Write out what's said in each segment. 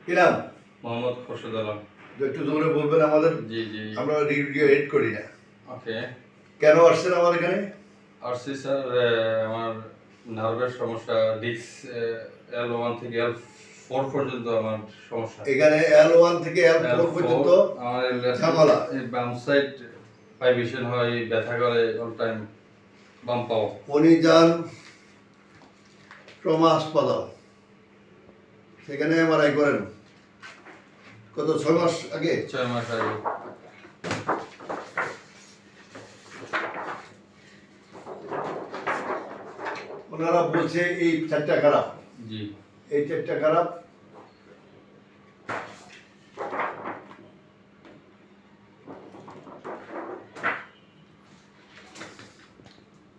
কি নাম? মোহাম্মদ খোরশেদ আলম। একটু জোরে বলবেন আমাদের। জি জি, আমরা ভিডিও এডিট করি না। ওকে। কেন আসছেন আমার এখানে? আসছি স্যার, আমার নার্ভের সমস্যা, ডিস্ক L1 থেকে L4 পর্যন্ত আমার সমস্যা। এখানে L1 থেকে L4 পর্যন্ত আমার ঝামেলা। বাম সাইড ভাইব্রেশন হয়, ব্যথা করে অল টাইম, বাম পাও। উনি যান ট্রমা হাসপাতাল, সেখানে এমআরআই করেন কত 6 মাস আগে। 6 মাস আগে। ওনারা বলছে এই 4টা খারাপ। জি, এই 4টা খারাপ।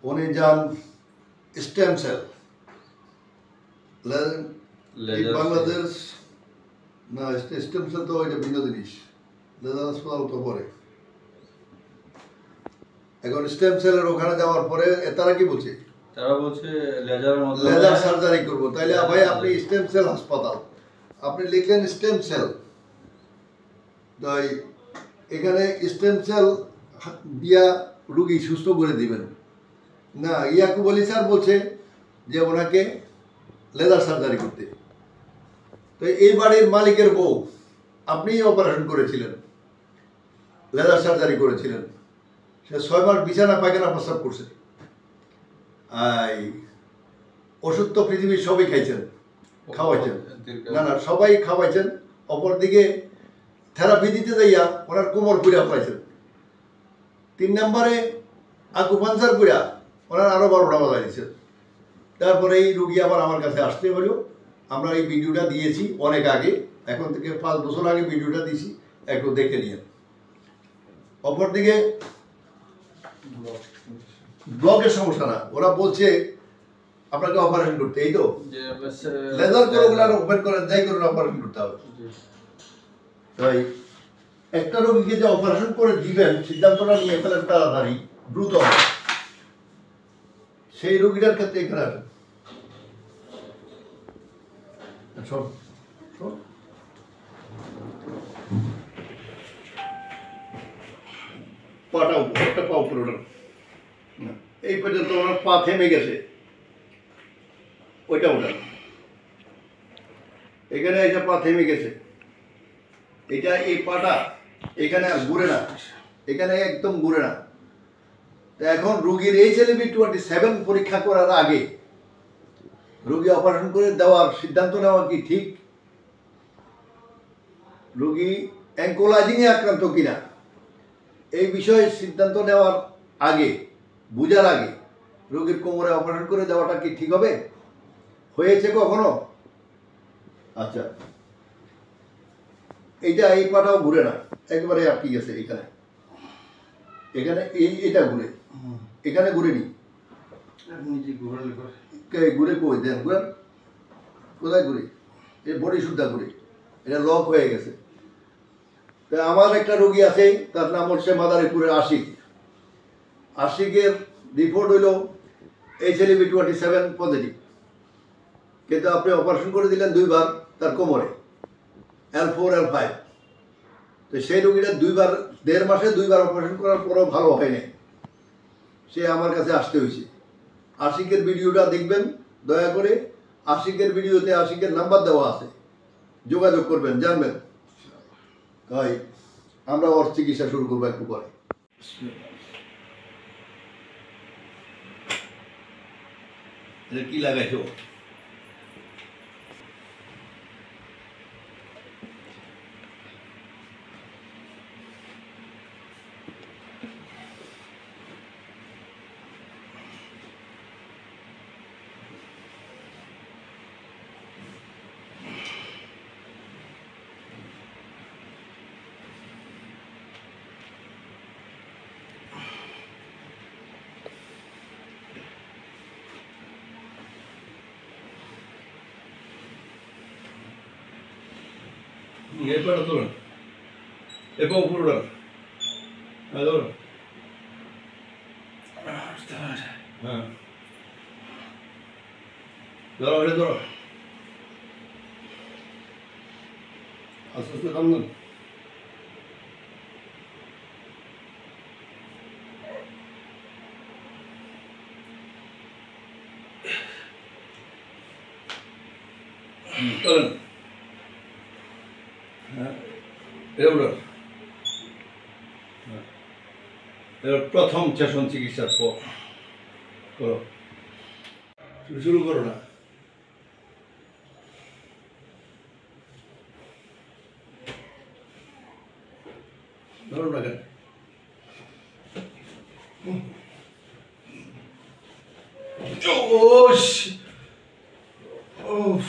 উনি যান স্টেম সেল, বাংলাদেশ না, স্টেম সেল তো ওইটা ভিন্ন জিনিস, লেজার হাসপাতাল তো পরে। এখন স্টেম সেলের ওখানে যাওয়ার পরে তারা কি বলছে? তারা বলছে লেজারের মধ্যে লেজার সার্জারি করবো। তাইলে ভাই আপনি স্টেম সেল হাসপাতাল, আপনি লিখলেন স্টেম সেল, তাই এখানে স্টেম সেল দিয়া রুগী সুস্থ করে দিবেন না। ইয়াকুব আলী স্যার বলছে যে ওনাকে লেজার সার্জারি করতে। তো এই বাড়ির মালিকের বউ, আপনিই অপারেশন করেছিলেন, লেজার সার্জারি করেছিলেন। সে 6 মাস বিছানা পায়খানা প্রস্রাব করছে। ওষুধ তো পৃথিবীর সবই খাইছেন, খাওয়াইছেন, না না সবাই খাওয়াইছেন। অপরদিকে থেরাপি দিতে যাইয়া ওনার কোমর পুড়া পাইছেন। 3 নম্বরে আকুপাঞ্চার পুড়া ওনার আরো 12টা বাজাই দিচ্ছেন। তারপরে এই রুগী আবার আমার কাছে আসতে হলো। আমরা এই ভিডিওটা দিয়েছি অনেক আগে, এখন থেকে 5 বছর আগে ভিডিওটা দিয়েছি, একটু দেখে নিন। অপরদিকে ব্লকের সমস্যা না, ওরা বলছে আপনাকে অপারেশন করতে, এই তো লেজার করে ওগুলো ওপেন করেন, যাই করে অপারেশন করতে হবে। তাই একটা রোগীকে যে অপারেশন করে দিবেন সিদ্ধান্তটা নিয়ে ফেলেন তাড়াতাড়ি, দ্রুত, সেই রোগীটার ক্ষেত্রে এখানে আসেন। পাটা উপর, একটা পা উপরে ওঠান। এই পর্যন্ত ওনার পা থেমে গেছে, ওইটা ওঠান। এখানে এসে পা থেমে গেছে, এটা এই পাটা এখানে আর ঘুরে না, এখানে একদম ঘুরে না। তো এখন রুগীর HLA-B27 পরীক্ষা করার আগে রুগী অপারেশন করে দেওয়ার সিদ্ধান্ত নেওয়া কি ঠিক? রুগী অ্যাঙ্কোলাইজিংয়ে আক্রান্ত কিনা এই বিষয়ে সিদ্ধান্ত নেওয়ার আগে, বুঝার আগে রোগীর কোমরে অপারেশন করে দেওয়াটা কি ঠিক হবে? হয়েছে কখনো? আচ্ছা, এইটা এই পাটাও ঘুরে না, একবারে আটকে গেছে এখানে, এখানে এটা ঘুরে, এখানে ঘুরেনি। ঘুরে কই দেন, ঘুরেন কোথায় ঘুরে? এই বডি সুদ্ধা ঘুরে, এটা লক হয়ে গেছে। তা আমার একটা রোগী আছে, তার নাম হচ্ছে মাদারীপুরের আশিক। আশিকের রিপোর্ট হইল HLA-B27 পজিটিভ, কিন্তু আপনি অপারেশন করে দিলেন 2 বার তার কোমরে, L4 L5। তো সেই রোগীটা 2 বার, 1.5 মাসে 2 বার অপারেশন করার পরও ভালো হয়নি, সে আমার কাছে আসতে হয়েছে। আশিকের ভিডিওটা দেখবেন দয়া করে, আশিকের ভিডিওতে আশিকের নাম্বার দেওয়া আছে, যোগাযোগ করবেন, জানবেন। তাই আমরা ওর চিকিৎসা শুরু করবো একটু পরে। কি লাগাইছো? এরপরে ধরুন, এরপর উপর উঠান, ধরুন, হ্যাঁ ধরো, এটা ধরো। আস্তে আস্তে কামড়ান। চলেন। হ্যাঁ, এটা উঠান। হ্যাঁ, এটা প্রথম সেশন চিকিৎসার পর করো। শুরু করো না। ধরো না কেন? ওশ! উফ!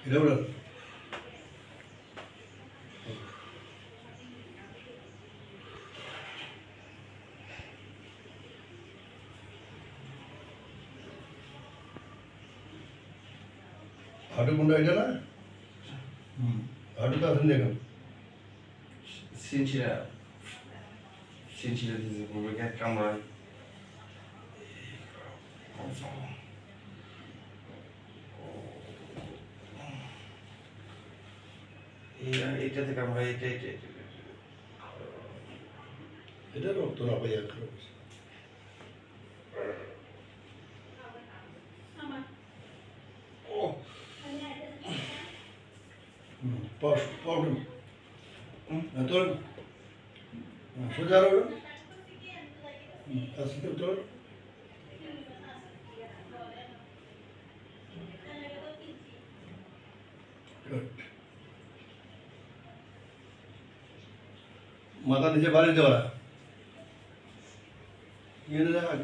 এটা উঠান। হাঁটু কোনটা এটা না? হাঁটুটা আছেন দেখুন। সিনচিরা দিয়েছে বলবে কামড়ায়। এইটাতে কামড়ায়, এটা। এটা রক্ত না পাইয়া প্রবলেম তোর সোজা রোড আসলে তোর মাথা নিচে বাড়ি দেওয়া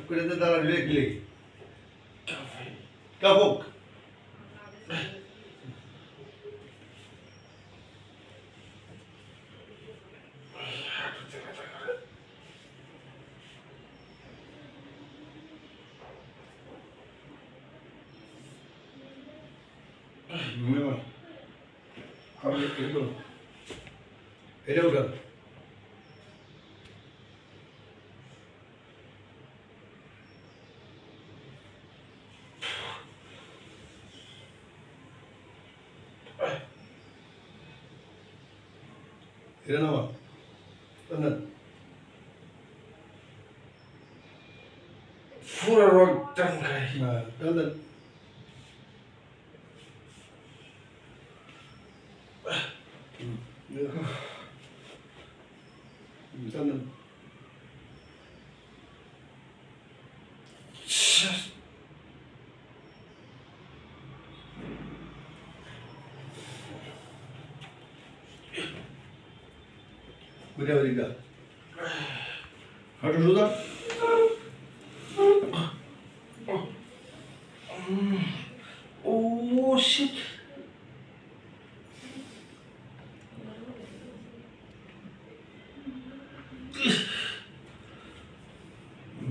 করে তারা লেখলে কাপক এটা উঠান এটা নামা পুরো রক্ত খাই। দাদা Cuida briga. Haru sudah? Oh shit.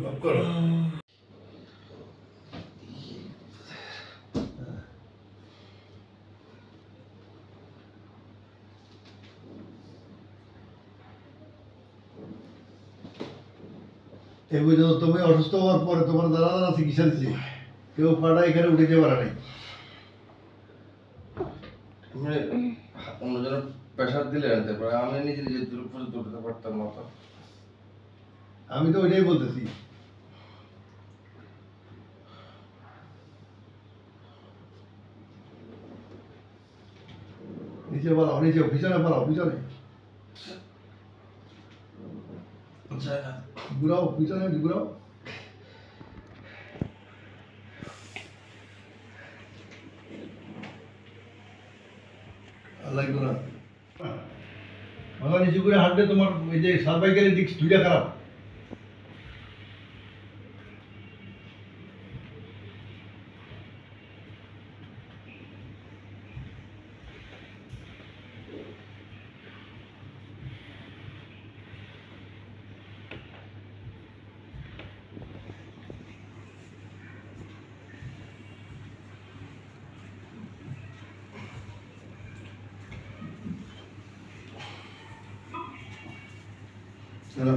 Maaf karo. এগুলো তো তুমি অসুস্থ হওয়ার পরে তোমার দাদা চিকিৎসা দিচ্ছে কেউ পাড়া এখানে উঠে যেতে পারে নাই অন্যজনের প্রেশার দিলে আনতে পারে, আমি নিজে নিজে দূর পর্যন্ত উঠতে পারতাম না তো। আমি তো ওইটাই বলতেছি নিচে পালাও নিচে পিছনে পালাও পিছনে ঘুরাও পিছনে ঘুরাও আর লাগবে না মাথা নিচু করে হাঁটলে তোমার ওই যে সার্ভাইকালের ডিস্ক দুইটা খারাপ ধরো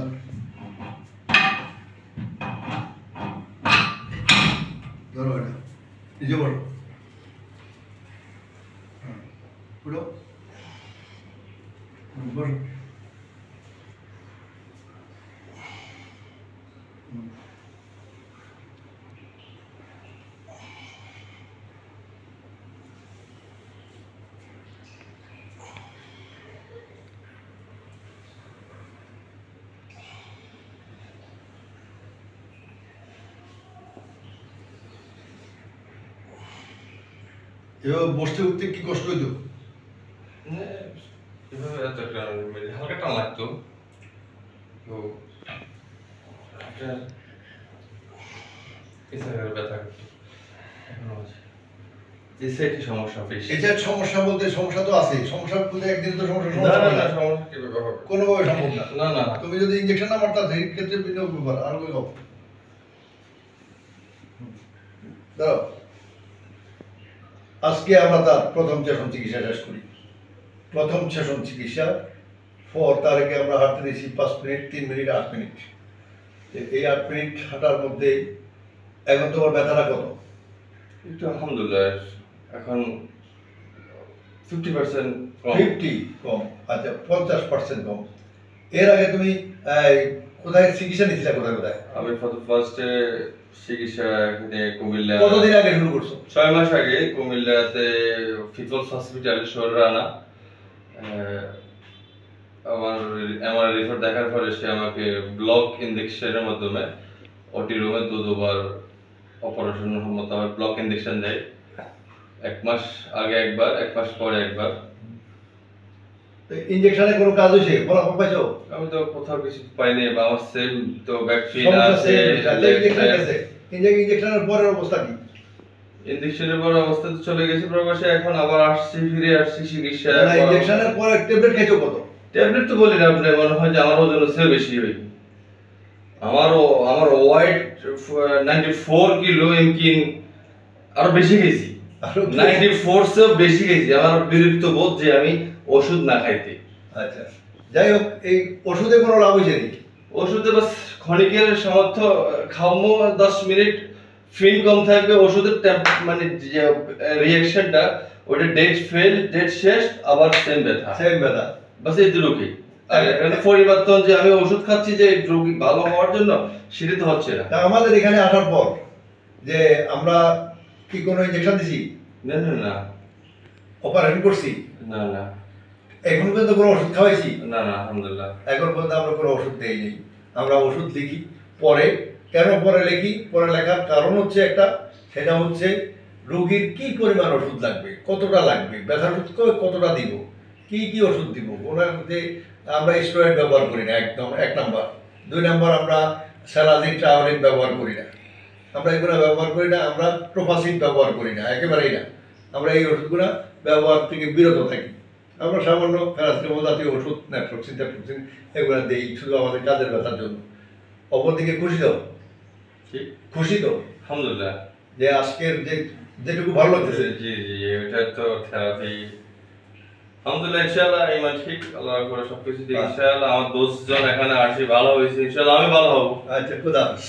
এটা নিজে বলো পুরো বলো এবার বসতে উঠতে কি কষ্ট হইতো? এভাবে এত একটা হালকা টান লাগতো, তো একটা ব্যথা করতো, এখনো আছে। এই সাইডে সমস্যা বেশি। এটার সমস্যা বলতে সমস্যা তো আছে, সমস্যা বলতে একদিন তো সমস্যা না সমাধান না হয় না। সমস্যা কিভাবে হবে? কোনোভাবে সম্ভব না। না না না। তুমি যদি ইঞ্জেকশন না মারতা সেই ক্ষেত্রে ভিন্ন ব্যাপার, আর কই হোক দাও। আজকে আমরা তার প্রথম সেশন চিকিৎসা শেষ করি। প্রথম সেশন চিকিৎসা পর তার আগে আমরা হাঁটতে দিয়েছি 5 মিনিট, 3 মিনিট, 8 মিনিট। এই 8 মিনিট হাঁটার মধ্যে এখন তোমার ব্যথাটা কত? একটু আলহামদুলিল্লাহ এখন 50% কম। 50 কম, আচ্ছা 50% কম। এর আগে তুমি কোথায় চিকিৎসা নিয়েছিলে, কোথায় কোথায়? আমি ফার্স্টে চিকিৎসা এখানে কুমিল্লা কতদিন আগে শুরু করছো? 6 মাস আগে কুমিল্লাতে ফিটলস হসপিটালে শরীরানা আমার রিপোর্ট দেখার পরে সে আমাকে ব্লক ইনজেকশনের মাধ্যমে ওটি রুমে দুবার অপারেশন মোতাবেক ব্লক ইনজেকশন দেয়। 1 মাস আগে একবার, 1 মাস পরে একবার। ইনজেকশনে কোনো কাজ হয়েছে, ফলাফল পাইছো? আমি তো কোথাও কিছু পাইনি, বা আমার সেম তো ব্যাক ফিল সমস্যা আছে। ইনজেকশনের পরের অবস্থা কি? ইনজেকশনের পর অবস্থা তো চলে গেছে প্রবাসে, এখন আবার আসছি, ফিরে আসছি চিকিৎসা। না, ইনজেকশনের পরে ট্যাবলেট খাইছো কত? ট্যাবলেট তো বলি না আপনি, মনে হয় যে আমার ওজন সে বেশি হই। আমার ওয়েট 94 কিলো, এমকিন আরো বেশি গেছি। 94 চেয়ে বেশি গেছি। আমার বিরক্ত বোধ যে আমি ওষুধ না খাইতে। আচ্ছা, যাই হোক, এই ওষুধে কোনো লাভ হয়েছে নাকি? ওষুধে বাস ক্ষণিকের সামর্থ্য, খাওয়ামো 10 মিনিট ফিল কম থাকবে, ওষুধের মানে যে রিঅ্যাকশনটা ওটা ডেট ফেল, ডেট শেষ, আবার সেম ব্যথা। সেম ব্যথা, বাস এই দুটোকে। আর এখানে পরিবর্তন যে আমি ওষুধ খাচ্ছি যে রোগী ভালো হওয়ার জন্য, সেটা তো হচ্ছে না। তা আমাদের এখানে আসার পর যে আমরা কি কোনো ইনজেকশন দিছি? না না না অপারেশন করছি? না না এখন পর্যন্ত কোনো ওষুধ খাওয়াইছি? না না আলহামদুলিল্লাহ। এখন পর্যন্ত আমরা কোনো ওষুধ দেই নেই। আমরা ওষুধ লিখি পরে। কেন পরে লিখি? পরে লেখার কারণ হচ্ছে একটা, সেটা হচ্ছে রোগীর কি পরিমাণ ওষুধ লাগবে, কতটা লাগবে, ব্যথার ওষুধ কতটা দিব, কি কি ওষুধ দিব। ওনার মধ্যে আমরা স্টেরয়েড ব্যবহার করি না, একদম 1 নাম্বার। 2 নাম্বার আমরা স্যালাজিন, ট্রাওলিন ব্যবহার করি না। আমরা এগুলো ব্যবহার করি না। আমরা প্রোপাসিন ব্যবহার করি না, একেবারেই না। আমরা এই ওষুধগুলো ব্যবহার থেকে বিরত থাকি। আমরা সামান্য প্যারাসিটামল জাতীয় ওষুধ, ন্যাট্রোক্সিন এগুলো দিই শুধু আমাদের কাজের ব্যথার জন্য। অপরদিকে খুশি তো? ঠিক, খুশি তো আলহামদুলিল্লাহ যে আজকের যেটুকু ভালো লাগতেছে? জি জি, এটা তো থেরাপি। আলহামদুলিল্লাহ, ইনশাআল্লাহ ইমান ঠিক, আল্লাহ করে সবকিছু দিয়ে ইনশাআল্লাহ আমার 10 জন এখানে আসি ভালো হয়েছে, ইনশাআল্লাহ আমি ভালো হব। আচ্ছা, খুদা হাফেজ।